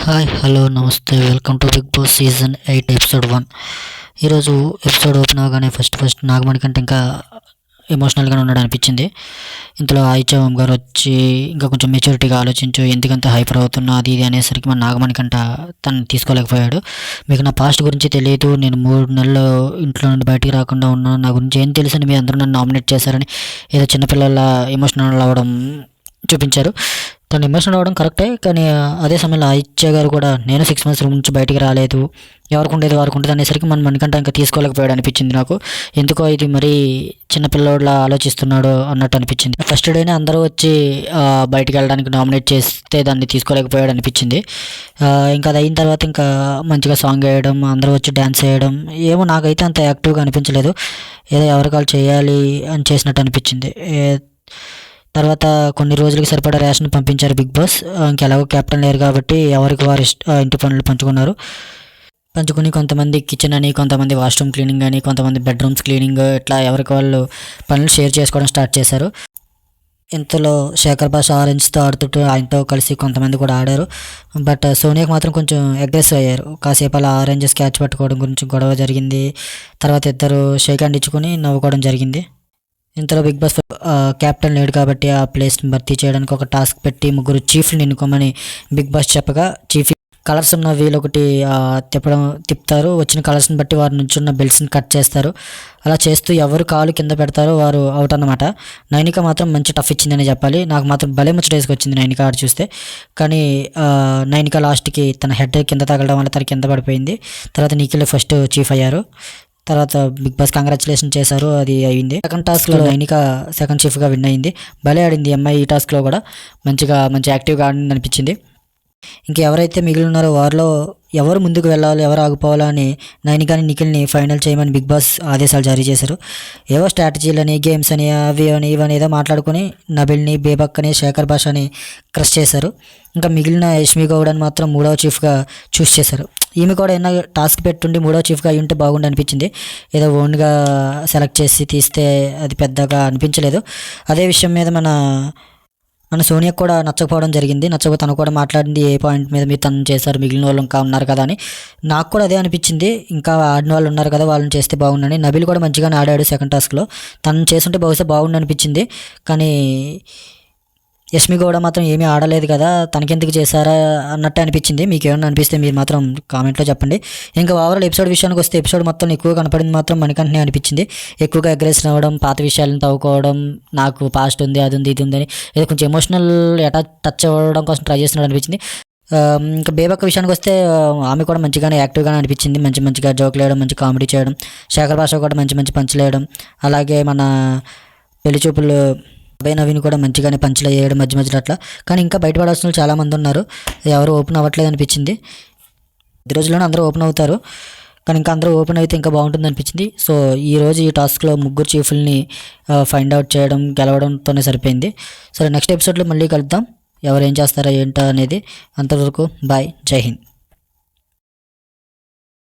Hi hello నమస్తే welcome to Bigg Boss season 8 episode 1. ఈరోజు episode open అవగానే first Nagamani కంటే ఇంకా ఎమోషనల్గానే ఉన్నాడు అనిపించింది. ఇంతలో ఆయిచవం గారు వచ్చి ఇంకా కొంచెం మెచ్యూరిటీగా ఆలోచించు, ఎందుకంత హైపర్ అవుతున్నా అది ఇది అనేసరికి మన నాగమణి కంట తను తీసుకోలేకపోయాడు. మీకు నా పాస్ట్ గురించి తెలియదు, నేను 3 నెలలు ఇంట్లో నుండి బయటికి రాకుండా ఉన్నాను, నా గురించి ఏం తెలుసని మీ అందరూ నన్ను నామినేట్ చేశారని ఏదో చిన్నపిల్లల ఎమోషనల్ అవ్వడం చూపించారు. తను ఎమోషనల్ అవ్వడం కరెక్టే, కానీ అదే సమయంలో ఆదిత్య గారు కూడా నేను 6 months రూమ్ నుంచి బయటికి రాలేదు, ఎవరికి ఉండేది వారికి ఉంటుంది అనేసరికి మనకంట ఇంకా తీసుకోలేకపోయాడు అనిపించింది నాకు. ఎందుకో ఇది మరీ చిన్నపిల్లోడ్లా ఆలోచిస్తున్నాడు అన్నట్టు అనిపించింది. ఫస్ట్ డేనే అందరూ వచ్చి బయటికి వెళ్ళడానికి నామినేట్ చేస్తే దాన్ని తీసుకోలేకపోయాడు అనిపించింది. ఇంకా అది అయిన తర్వాత ఇంకా మంచిగా సాంగ్ వేయడం, అందరూ వచ్చి డ్యాన్స్ వేయడం ఏమో నాకైతే అంత యాక్టివ్గా అనిపించలేదు. ఏదో ఎవరికాలు చేయాలి అని చేసినట్టు అనిపించింది. తర్వాత కొన్ని రోజులకి సరిపడా రేషన్ పంపించారు బిగ్ బాస్. ఇంకెలాగో క్యాప్టెన్ లేరు కాబట్టి ఎవరికి వారు ఇంటి పనులు పంచుకుని కొంతమంది కిచెన్ అని, కొంతమంది వాష్రూమ్ క్లీనింగ్ అని, కొంతమంది బెడ్రూమ్స్ క్లీనింగ్, ఇట్లా ఎవరికి వాళ్ళు పనులు షేర్ చేసుకోవడం స్టార్ట్ చేశారు. ఇంతలో శేఖర్ భాష ఆరెంజ్తో ఆడుతుంటూ ఆయనతో కలిసి కొంతమంది కూడా ఆడారు. బట్ సోనియాకి మాత్రం కొంచెం అగ్రెసివ్ అయ్యారు. కాసేపు అలా ఆరెంజెస్ క్యాచ్ పట్టుకోవడం గురించి గొడవ జరిగింది. తర్వాత ఇద్దరు షేక్ హ్యాండ్ ఇచ్చుకొని నవ్వుకోవడం జరిగింది. ఇంతలో బిగ్ బాస్ క్యాప్టెన్ లేడు కాబట్టి ఆ ప్లేస్ని భర్తీ చేయడానికి ఒక టాస్క్ పెట్టి 3 చీఫ్లు ఎన్నుకోమని బిగ్ బాస్ చెప్పగా, చీఫ్ కలర్స్ ఉన్న వీలు ఒకటి తిప్పుతారు. వచ్చిన కలర్స్ని బట్టి వారి నుంచి ఉన్న బెల్ట్స్ని కట్ చేస్తారు. అలా చేస్తూ ఎవరు కాలు కింద పెడతారో వారు అవుట్ అన్నమాట. నైనిక మాత్రం మంచి టఫ్ ఇచ్చిందని చెప్పాలి. నాకు మాత్రం భలే ముచ్చట వేసుకొచ్చింది నైనిక ఆడ చూస్తే. కానీ నైనిక లాస్ట్కి తన హెడ్ కింద తగలడం వల్ల తన కింద పడిపోయింది. తర్వాత నిఖిల్ ఫస్ట్ చీఫ్ అయ్యారు. తర్వాత బిగ్ బాస్ కంగ్రాచులేషన్ చేశారు, అది అయింది. సెకండ్ టాస్క్లో నైనిక సెకండ్ చీఫ్గా విన్ అయింది. భలే ఆడింది అమ్మాయి. ఈ టాస్క్లో కూడా మంచి యాక్టివ్గా ఆడింది అనిపించింది. ఇంకెవరైతే మిగిలి ఉన్నారో వారిలో ఎవరు ముందుకు వెళ్ళాలి, ఎవరు ఆగిపోవాలా అని నైనికాని నిఖిల్ని ఫైనల్ చేయమని బిగ్ బాస్ ఆదేశాలు జారీ చేశారు. ఏవో స్ట్రాటజీలని, గేమ్స్ అని, అవి అని ఇవని ఏదో మాట్లాడుకుని నబిల్ని, బేబక్కని, శేఖర్ భాషని క్రష్ చేశారు. ఇంకా మిగిలిన యష్మి గౌడని మాత్రం 3వ చీఫ్గా చూస్ చేశారు. ఈమె కూడా ఏమైనా టాస్క్ పెట్టుండి 3వ చీఫ్గా అయి ఉంటే బాగుండి అనిపించింది. ఏదో ఓన్గా సెలెక్ట్ చేసి తీస్తే అది పెద్దగా అనిపించలేదు. అదే విషయం మీద మన సోనియాకి కూడా నచ్చకపోవడం జరిగింది. నచ్చకపోతే తను కూడా మాట్లాడింది, ఏ పాయింట్ మీద మీరు తను చేశారు, మిగిలిన వాళ్ళు ఇంకా ఉన్నారు కదా అని. నాకు కూడా అదే అనిపించింది, ఇంకా ఆడిన వాళ్ళు ఉన్నారు కదా వాళ్ళని చేస్తే బాగుండని. నబిల్ కూడా మంచిగానే ఆడాడు సెకండ్ టాస్క్లో, తను చేస్తుంటే బహుశా బాగుండి అనిపించింది. కానీ యష్మి గౌడ మాత్రం ఏమీ ఆడలేదు కదా, తనకెందుకు చేశారా అన్నట్టు అనిపించింది. మీకు ఏమన్నా అనిపిస్తే మీరు మాత్రం కామెంట్లో చెప్పండి. ఇంకా ఓవరాల్ ఎపిసోడ్ విషయానికి వస్తే ఎపిసోడ్ మొత్తం ఎక్కువ కనపడింది మాత్రం మణికంఠనే అనిపించింది. ఎక్కువగా అగ్రెసివ్ అవ్వడం, పాత విషయాలను తవ్వుకోవడం, నాకు పాస్ట్ ఉంది, అది ఉంది, ఇది ఉందని ఏదో కొంచెం ఎమోషనల్ టచ్ అవ్వడం కోసం ట్రై చేస్తున్నాడు అనిపించింది. ఇంకా బేబక్క విషయానికి వస్తే ఆమె కూడా మంచిగానే యాక్టివ్గానే అనిపించింది. మంచిగా జోకులు వేయడం, మంచి కామెడీ చేయడం, శేఖర్ భాష కూడా మంచి పంచులు వేయడం, అలాగే మన పెళ్లి చూపులు అభయ్ నవీన్ కూడా మంచిగానే పంచులు వేయడం మధ్యలో అట్లా. కానీ ఇంకా బయటపడాల్సిన వాళ్ళు చాలామంది ఉన్నారు, ఎవరు ఓపెన్ అవ్వట్లేదు అనిపించింది. 10 రోజుల్లోనే అందరూ ఓపెన్ అవుతారు, కానీ ఇంకా అందరూ ఓపెన్ అయితే ఇంకా బాగుంటుంది అనిపించింది. సో ఈరోజు ఈ టాస్క్లో 3 చీఫ్లని ఫైండ్ అవుట్ చేయడం, గెలవడంతోనే సరిపోయింది. సరే, నెక్స్ట్ ఎపిసోడ్లో మళ్ళీ కలుద్దాం. ఎవరు ఏం చేస్తారా ఏంటో అనేది. అంతవరకు బాయ్, జై హింద్.